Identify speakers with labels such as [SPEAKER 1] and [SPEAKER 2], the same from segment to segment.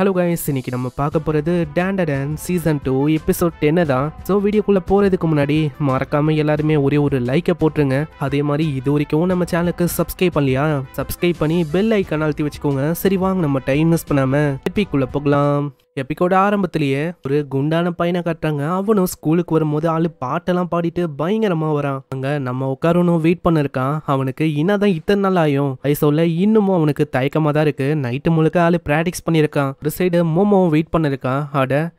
[SPEAKER 1] Hello guys, இன்னைக்கு நம்ம பார்க்க போகிறது டேண்டடன் சீசன் 2 எபிசோட் 10 தான். ஸோ வீடியோக்குள்ளே போகிறதுக்கு முன்னாடி மறக்காமல் எல்லாருமே ஒரே ஒரு லைக்கை போட்டுருங்க. அதே மாதிரி இது வரைக்கும் நம்ம சேனலுக்கு சப்ஸ்கிரைப் பண்ணலையா, சப்ஸ்கிரைப் பண்ணி பெல் ஐக்கான் அழுத்தி வச்சுக்கோங்க. சரி வாங்க நம்ம டைம் மிஸ் பண்ணாமல் எப்பிக்குள்ளே போகலாம். எப்பிக்கோட ஆரம்பத்திலேயே ஒரு குண்டான பையனை காட்டுறாங்க. அவனும் ஸ்கூலுக்கு வரும்போது ஆளு பாட்டெல்லாம் பாடிட்டு பயங்கரமா வரான். அங்க நம்ம உட்காரணும் வெயிட் பண்ண இருக்கான். அவனுக்கு என்னதான் இத்தனை நாள் ஆயும் சொல்ல இன்னமும் அவனுக்கு தயக்கமா தான் இருக்கு. நைட்டு முழுக்க ஆளு பிராக்டிஸ் பண்ணிருக்கான். ஒரு சைடு மோமோவும் வெயிட் பண்ணிருக்கான்.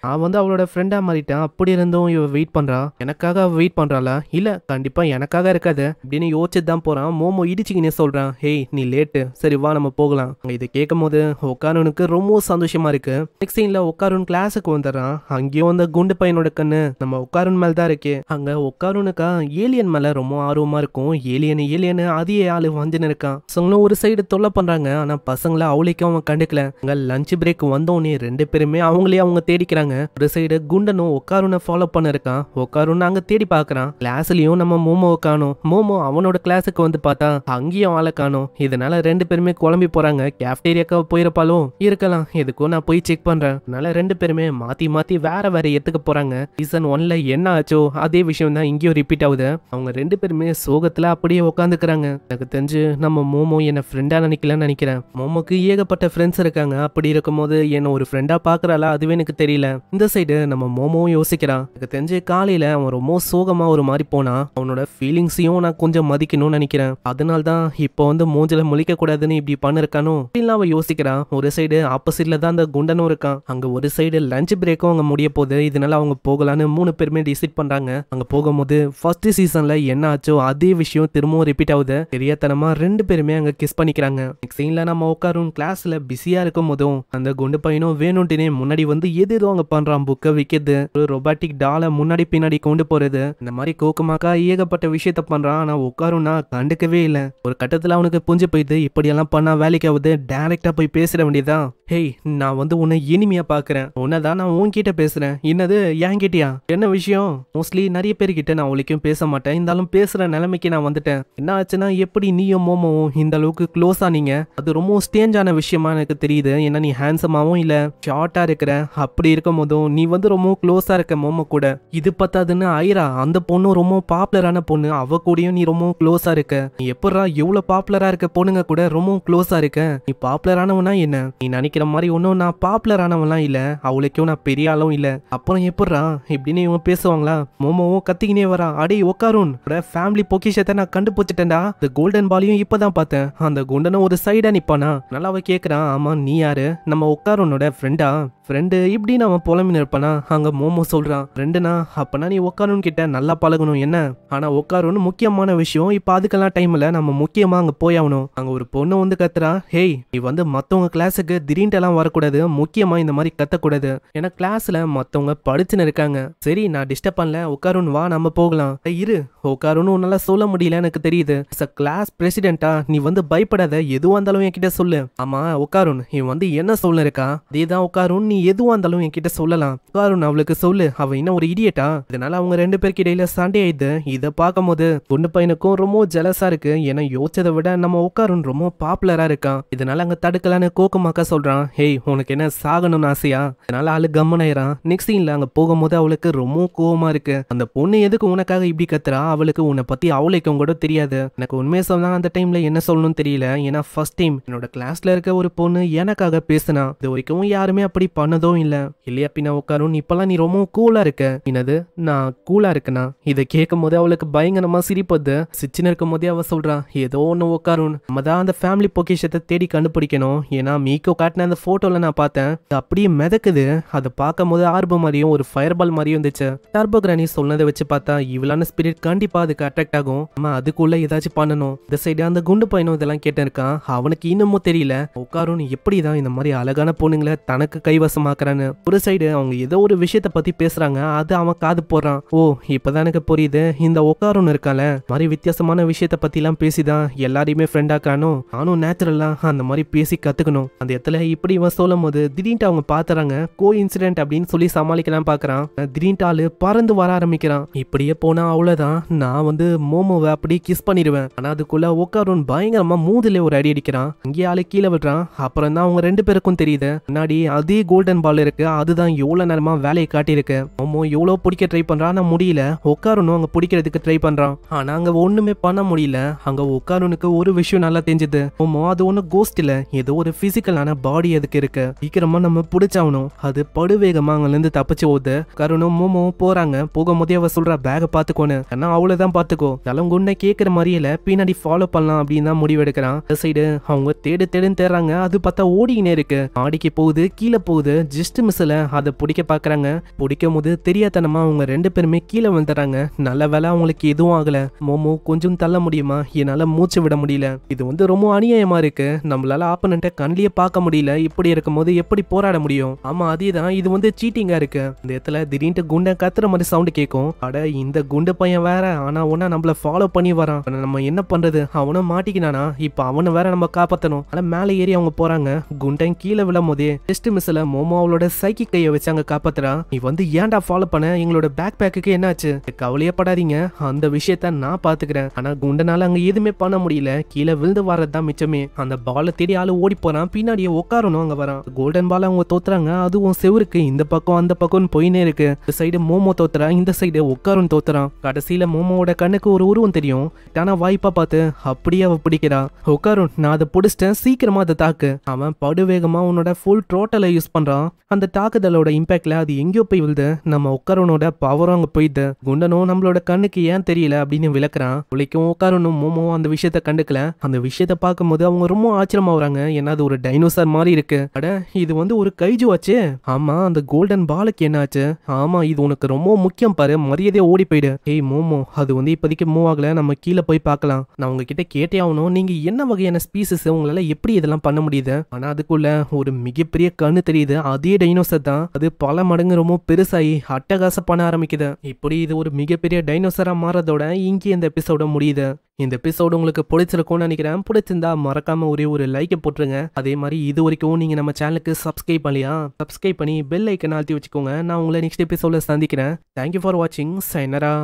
[SPEAKER 1] நான் அவளோட ஃப்ரெண்டா மாறிட்டேன். அப்படி இருந்தும் இவ வெயிட் பண்றா. எனக்காக வெயிட் பண்றாளா? இல்ல கண்டிப்பா எனக்காக இருக்காது அப்படின்னு யோசிச்சுட்டு தான் போறான். மோமோ இடிச்சுக்கினே சொல்றான், ஹேய் நீ லேட்டு, சரி வா நம்ம போகலாம். இதை கேட்கும் போது உட்காரனுக்கு ரொம்ப சந்தோஷமா இருக்கு. நெக்ஸ்ட் சீன்ல உட்காருன் கிளாஸுக்கு வந்துடுறான். அங்கேயும் அந்த குண்டு பையனோட கண்ணு நம்ம உட்காருன் மேல தான் இருக்கு. அங்க உட்காருனுக்கா ஏலியன் மேல ரொம்ப ஆர்வமா இருக்கும். ஏலியன் அதே ஆளு வந்துன்னு இருக்கான். பசங்களும் ஒரு சைடு தொல்லை பண்றாங்க. ஆனா பசங்களை அவளைக்கும் அவன் கண்டுக்கல. அங்க லஞ்ச் பிரேக் வந்தோடனே ரெண்டு பேருமே அவங்களே அவங்க தேடிக்கிறாங்க. ஒரு சைடு குண்டனும் உட்காருனை ஃபாலோ பண்ண இருக்கான். உட்காருன்னு அங்க தேடி பாக்குறான். கிளாஸ்லயும் நம்ம மோமோவை காணும். மோமோ அவனோட கிளாஸுக்கு வந்து பார்த்தா அங்கேயும் ஆளை காணும். இதனால ரெண்டு பேருமே குழம்பி போறாங்க. கேஃப்டேரியாக்கா போயிருப்பாலும் இருக்கலாம், எதுக்கும் நான் போய் செக் பண்றேன். ரெண்டு பேருமே மாத்தி மாத்தி வேற இடத்துக்கு போறாங்க. சீசன் 1ல என்ன ஆச்சோ அதே விஷயம் தான் இங்கேயும் ரிப்பீட் ஆகுது. அவங்க ரெண்டு பேருமே சோகத்துல அப்படியே உட்காந்துக்கிறாங்க. எனக்கு தெரிஞ்சு நம்ம மோமோ என்ன ஃப்ரெண்டா நினைக்கலன்னு நினைக்கிறேன். மோமோக்கு ஏகப்பட்ட ஃப்ரெண்ட்ஸ் இருக்காங்க. அப்படி இருக்கும் போது என்ன ஒரு ஃப்ரெண்டா பாக்குறாளா அதுவே எனக்கு தெரியல. இந்த சைடு நம்ம மோமோவும் யோசிக்கிறான். எனக்கு தெரிஞ்சு காலையில அவன் ரொம்ப சோகமா ஒரு மாதிரி போனா. அவனோட ஃபீலிங்ஸையும் நான் கொஞ்சம் மதிக்கணும்னு நினைக்கிறேன். அதனால்தான் இப்போ மூஞ்சில முழிக்க கூடாதுன்னு இப்படி பண்ணிருக்கானோ அப்படின்னு அவன் யோசிக்கிறான். ஒரு சைடு ஆப்போசிட்ல தான் அந்த குண்டனும் இருக்கான். அங்க ஒரு சைடு லஞ்ச் பிரேக்கும் அங்க முடிய போகுது. இதனால அவங்க போகலான்னு மூணு பேருமே டிசைட் பண்றாங்க. அங்க போகும்போது ஃபர்ஸ்ட் சீசன்ல என்ன ஆச்சோ அதே விஷயம் திரும்பவும் ரிப்பீட் ஆகுது. தெரியாதனமா ரெண்டு பேருமே அங்க கிஸ் பண்ணிக்கிறாங்க. நெக்ஸ்ட் சீன்ல நம்ம உட்காரும் கிளாஸ்ல பிஸியா இருக்கும் போதும் அந்த குண்டு பையனும் வேணும்ட்டுனே முன்னாடி ஏதேதோ அங்க பண்றான். புக்கை விற்கிறது, ஒரு ரொபாட்டிக் டாலை முன்னாடி பின்னாடி கொண்டு போறது, இந்த மாதிரி கோக்குமாக்கா ஏகப்பட்ட விஷயத்த பண்றான். ஆனா உட்காரும்னா கண்டுக்கவே இல்லை. ஒரு கட்டத்துல அவனுக்கு புரிஞ்சு போயிட்டு இப்படியெல்லாம் பண்ணா வேலைக்கு ஆகுது, டைரக்டா போய் பேசிட வேண்டியதான். ஹேய் நான் உன்னை இனிமையா பாக்குறேன், உன்னதான் நான் உன்கிட்ட பேசுறேன். என்னது என்கிட்டயா? என்ன விஷயம்? மோஸ்ட்லி நிறைய பேர்கிட்ட நான் அவளுக்கும் பேச மாட்டேன். இருந்தாலும் பேசுற நிலைமைக்கு நான் வந்துட்டேன். என்ன ஆச்சுன்னா எப்படி நீயும் மோமோவும் இந்த அளவுக்கு க்ளோஸ் ஆனீங்க? அது ரொம்ப ஸ்டேஞ்சான விஷயமா எனக்கு தெரியுது. ஏன்னா நீ ஹேண்ட்ஸமாவும் இல்ல, ஷார்ட்டா இருக்கிற. அப்படி இருக்கும் போதும் நீ ரொம்ப க்ளோஸா இருக்க மோமோ கூட. இது பத்தாதுன்னு ஐரா அந்த பொண்ணு ரொம்ப பாப்புலரான பொண்ணு, அவ கூடயும் நீ ரொம்ப க்ளோஸா இருக்க. நீ எப்படா எவ்வளவு பாப்புலரா இருக்க பொண்ணுங்க கூட ரொம்ப க்ளோஸா இருக்க? நீ பாப்புலரானவனா என்ன? நீ நினைக்கிற மாதிரி ஒன்னும் நான் பாப்புலரானவன்லாம் இல்ல, அவளுக்கும் நான் பெரிய ஆளும் இல்ல. அப்புறம் எப்படா இப்படின்னு இவங்க பேசுவாங்களா? மோமோவும் கத்திக்கினே வரா. அடே உட்காரும், ஃபேமிலி பொக்கிஷத்தை நான் கண்டுபிடிச்சிட்டேன்டா. இந்த கோல்டன் பாலையும் இப்பதான் பார்த்தேன். அந்த குண்டனும் ஒரு சைடா நிப்பானா. நல்லா அவ கேக்குறான், ஆமா நீ யாரு? நம்ம உட்காருனோட ஃப்ரெண்டா? ஃப்ரெண்டு இப்படின்னு அவன் புலம்பின்னு இருப்பானா. அங்க மோமோ சொல்றான், ஃப்ரெண்டுனா அப்பனா நீ உட்காரும் கிட்ட நல்லா பழகணும் என்ன? ஆனா உட்காருன்னு முக்கியமான விஷயம். இப்ப அதுக்கெல்லாம் டைம்ல நம்ம முக்கியமா அங்க போயாகணும். அங்க ஒரு பொண்ணு கத்துறா, ஹேய் நீ மத்தவங்க கிளாஸுக்கு திடீர்னு எல்லாம் வரக்கூடாது, முக்கியமா இந்த மாதிரி கத்தக்கூடாது. ஏன்னா கிளாஸ்ல மத்தவங்க படிச்சுன்னு இருக்காங்க. சரி நான் டிஸ்டர்ப் பண்ணல, உட்காருன்னு வா நம்ம போகலாம். இரு உட்காருன்னு உன்னால சொல்ல முடியல எனக்கு தெரியுது. கிளாஸ் பிரசிடென்டா நீ பயப்படாத, எதுவா இருந்தாலும் என்கிட்ட சொல்லு. ஆமா உட்காருன் இவன் என்ன சொல்ல இருக்கா? அதேதான் உட்காரும், நீ எதுவா இருந்தாலும் என்கிட்ட சொல்லலாம். உட்காருன் அவளுக்கு சொல்லு, அவ இன்னும் ஒரு இடியட்டா? இதனால அவங்க ரெண்டு பேருக்கு இடையில சண்டை ஆயிடுது. இதை பார்க்கும் போது பொண்ணு பையனுக்கும் ரொம்ப ஜெலஸா இருக்கு. ஏன்னா யோசிச்சதை விட நம்ம உட்காருன் ரொம்ப பாப்புலரா இருக்கான். இதனால அங்க தடுக்கலான்னு கோக்குமாக்கா சொல்றான், ஹேய் உனக்கு என்ன சாகணும்னு ஆசையா? அதனால ஆளு கம்மனாயிரான். நெக்ஸ்ட் சீன்ல அங்க போகும்போது அவளுக்கு ரொம்ப கோவமா இருக்கு. அந்த பொண்ணு எதுக்கு உனக்காக இப்படி கத்துறா? அவளுக்கு உன்னை பத்தி அவளுக்கும் கூட தெரியாது. எனக்கு உண்மையை சொன்னா அந்த டைம்ல என்ன சொல்லணும்னு தெரியல. ஏன்னா ஃபர்ஸ்ட் டைம் என்னோட கிளாஸ்ல இருக்க ஒரு பொண்ணு எனக்காக பேசினா. இது வரைக்கும் யாருமே அப்படி பண்ணதும் இல்ல. இல்லையா பின்னா உட்காரும், இப்பெல்லாம் நீ ரொம்ப கூலா இருக்க. என்னது நான் கூலா இருக்கனா? இதை கேட்கும் போது அவளுக்கு பயங்கரமா சிரிப்பது. சிச்சின்னு இருக்கும் போதே அவ சொல்றான், ஏதோ ஒண்ணு உட்காரும், நம்ம தான் அந்த ஃபேமிலி பொக்கிஷத்தை தேடி கண்டுபிடிக்கணும். ஏன்னா மீக்கோ காட்டின அந்த போட்டோல நான் பார்த்தேன், அப்படியே மிதக்குது. அதை பார்க்கும் போது ஆர்பம் மாதிரியும் ஒரு ஃபயர் பால் மாதிரியும் இருந்துச்சு. டர்போ கிரானி சொன்னதை வச்சு பார்த்தா இவளான ஸ்பிரிட் கண்டிப்பா அதுக்கு அட்ராக்ட் ஆகும். நம்ம அதுக்குள்ள ஏதாச்சும் பண்ணணும். இந்த சைடு அந்த குண்டு பையனும் இதெல்லாம் கேட்டு இருக்கான். அவனுக்கு இன்னமும் தெரியல உட்காரும் எப்படிதான் இந்த மாதிரி அழகான பொண்ணுங்களை தனக்கு கைவசம் வித்தியாசமாக்குறான்னு. ஒரு சைடு அவங்க ஏதோ ஒரு விஷயத்த பத்தி பேசுறாங்க, அது அவன் காது போறான். ஓ இப்பதான் எனக்கு புரியுது, இந்த ஒக்காரோன்னு இருக்கால மாதிரி வித்தியாசமான விஷயத்த பத்தி எல்லாம் பேசிதான் எல்லாரையுமே ஃப்ரெண்ட் ஆக்குறானோ. நானும் நேச்சுரலா அந்த மாதிரி பேசி கத்துக்கணும். அந்த இடத்துல இப்படி இவன் சொல்லும் போது திடீர்னு அவங்க பாத்துறாங்க. கோ இன்சிடென்ட் அப்படின்னு சொல்லி சமாளிக்கலாம் பாக்குறான். திடீர்னு ஆளு பறந்து வர ஆரம்பிக்கிறான். இப்படியே போனா அவ்வளவுதான், நான் வந்து மோமோவை அப்படியே கிஸ் பண்ணிடுவேன். ஆனா அதுக்குள்ள ஒக்காரோன் பயங்கரமா மூதுல ஒரு அடி அடிக்கிறான். அங்கேயே ஆளு கீழே விடுறான். அப்புறம் தான் அவங்க 2 பேருக்கும் தெரியுது, முன்னாடி அதே கோல்டன் பால் இருக்கு, அதுதான் எவ்வளவு நேரமா வேலையை காட்டியிருக்கு. மோமோ எவ்வளவு பிடிக்க ட்ரை பண்றான், ஆனா முடியல. ஒக்காரோனும் அங்க பிடிக்கிறதுக்கு ட்ரை பண்றான், ஆனா அங்க ஒண்ணுமே பண்ண முடியல. அங்க ஒக்காரோனுக்கு ஒரு விஷயம் நல்லா தெரிஞ்சது, மோமோ அது ஒண்ணு கோஸ்ட் இல்ல, ஏதோ ஒரு பிசிக்கலான பாடி அதுக்கு இருக்கு, சீக்கிரமா நம்ம பிடிச்சாகணும். அது படுவேகமா அங்கல இருந்து தப்பிச்சு போகுது. கருணும் மோமோ போறாங்க. போகும்போதே அவ சொல்ற பேக பாத்துக்கோன்னு. ஆனா அவ்வளவுதான் பாத்துக்கோ, தலங்குன்ன கேக்குற மாதிரியில பின்னாடி ஃபாலோ பண்ணலாம் அப்படின்னு தான் முடிவெடுக்கிறான். சைடு அவங்க தேடுன்னு தேடுறாங்க. அது பார்த்தா ஓடிக்கினே இருக்கு, ஆடிக்கு போகுது, கீழே போகுது. ஜஸ்ட் மிஸ்ல அதை பிடிக்க பாக்குறாங்க. பிடிக்கும் போது தெரியாதனமா அவங்க 2 பேருமே கீழே வந்துடுறாங்க. நல்ல வேலை அவங்களுக்கு எதுவும் ஆகல. மோமோ கொஞ்சம் தள்ள முடியுமா, என்னால மூச்சு விட முடியல. இது வந்து ரொம்ப அநியாயமா இருக்கு, நம்மளால ஆப்பனண்ட்டை கண்ணிலேயே பார்க்க முடியல. இப்படி இருக்கும் போது எப்படி போராட முடியும்? ஆமா அதேதான், இது வந்து சீட்டிங்கா இருக்கு. இந்த இடத்துல திடீர்னு குண்டை கத்துற மாதிரி சவுண்ட் கேட்கும். அட இந்த குண்டு பையன் வேற, ஆனா ஒன்னா நம்மள ஃபாலோ பண்ணி வரான். நம்ம என்ன பண்றது? அவனும் மாட்டிக்கினானா, இப்ப அவனை வேற நம்ம காப்பாத்தணும். ஆனா மேல ஏறி அவங்க போறாங்க. குண்டன் கீழே விழும் போதே ஜஸ்ட் மிஸ்ல மோமோ அவளோட சைக்கிக் கையை வச்சு அங்க காப்பாத்துறான். நீ வந்து ஏன்டா ஃபாலோ பண்ண, எங்களோட பேக் பேக்கு என்னாச்சு? கவலையே படாதீங்க, அந்த விஷயத்த நான் பாத்துக்கிறேன். ஆனா குண்டனால அங்க எதுவுமே பண்ண முடியல, கீழே விழுந்து வரதுதான் மிச்சமே. அந்த பாலை தேடி ஆளு ஓடி போறான். பின்னாடியே உட்காரணும் அங்க வரான். கோல்டன் பால் அவங்க தோத்துறாங்க. அதுவும் செவருக்கு இந்த பக்கம் அந்த பக்கம் போயினே இருக்கு. இந்த சைடு மோமோ தோத்துறான், இந்த சைடு உட்காரும் தோத்துறான். கடைசியில மோமோட கண்ணுக்கு ஒரு உருவம் தெரியும். ஆனா வாய்ப்பா பார்த்து அப்படியே அவ பிடிக்கிறா. உட்காரும், நான் அதை பிடிச்சிட்டேன், சீக்கிரமா அதை தாக்கு. அவன் படுவேகமா உன்னோட ஃபுல் ட்ரோட்டலை யூஸ் பண்றான். அந்த தாக்குதலோட இம்பாக்ட்ல அது எங்கேயோ போய் விழுது. நம்ம உட்காரனோட பவரும் அங்க போயிடுது. குண்டனும் நம்மளோட கண்ணுக்கு ஏன் தெரியல அப்படின்னு விளக்குறான். உழைக்கும் உட்காரனும் மோமோ அந்த விஷயத்த கண்டுக்கல. அந்த விஷயத்த பார்க்கும்போது அவங்க ரொம்ப ஆச்சரியமா வராங்க. ஏன்னா அது ஒரு டைனோசர் மாதிரி இருக்கு. அட இது வந்து ஒரு கைஜு ஆச்சு. ஆமா அந்த கோல்டன் பாலுக்கு என்ன ஆச்சு? ஆமா இது உனக்கு ரொம்ப முக்கியம் பாரு, மரியாதையா ஓடி போயிடு. ஏய் மோமோ, அது வந்து இப்போதைக்கு மூவ் ஆகல, நம்ம கீழே போய் பார்க்கலாம். நான் உங்ககிட்ட கேட்டே ஆகணும், நீங்க என்ன வகையான ஸ்பீசஸ், உங்களால எப்படி இதெல்லாம் பண்ண முடியுது? ஆனா அதுக்குள்ள ஒரு மிகப்பெரிய கண்ணு தெரியுது. அதே டைனோசர் தான். அது பல மடங்கு ரொம்ப பெருசாகி அட்டகாசம் பண்ண ஆரம்பிக்குது. இப்படி இது ஒரு மிகப்பெரிய டைனோசரா மாறதோட இங்கே இந்த எபிசோட முடியுது. இந்த எபிசோடு உங்களுக்கு பிடிச்சிருக்கும்னு நினைக்கிறேன். பிடிச்சிருந்தா மறக்காம ஒரே ஒரு லைக்கை போட்டுருங்க. அதே மாதிரி இது வரைக்கும் நீங்க நம்ம சேனலுக்கு சப்ஸ்கிரைப் பண்ணலையா, சப்ஸ்கிரைப் பண்ணி பெல் ஐக்கன் அழுத்தி வச்சுக்கோங்க. நான் உங்களை நெக்ஸ்ட் எபிசோட சந்திக்கிறேன். தேங்க்யூ ஃபார் வாட்சிங். சைனரா.